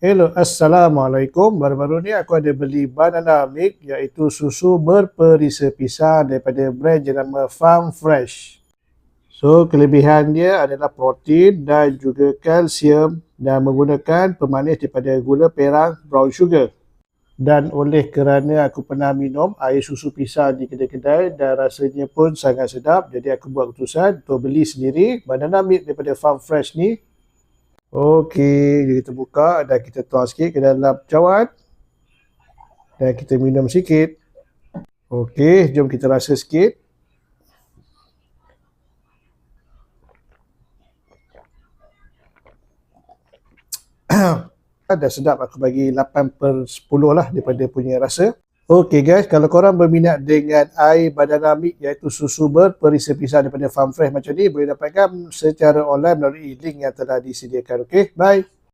Hello, Assalamualaikum. Baru-baru ni aku ada beli banana milk iaitu susu berperisa-pisah daripada brand jenama Farm Fresh. So, kelebihan dia adalah protein dan juga kalsium dan menggunakan pemanis daripada gula perang brown sugar. Dan oleh kerana aku pernah minum air susu pisang di kedai-kedai dan rasanya pun sangat sedap, jadi aku buat keputusan untuk beli sendiri banana milk daripada Farm Fresh ni. Okey, jadi kita buka dan kita tuang sikit ke dalam cawan dan kita minum sikit. Okey, jom kita rasa sikit. Dah sedap, aku bagi 8/10 lah daripada punya rasa. Okey guys, kalau korang berminat dengan air banana milk iaitu susu berperisa-pisah daripada Farm Fresh macam ni, boleh dapatkan secara online melalui link yang telah disediakan. Okey, bye.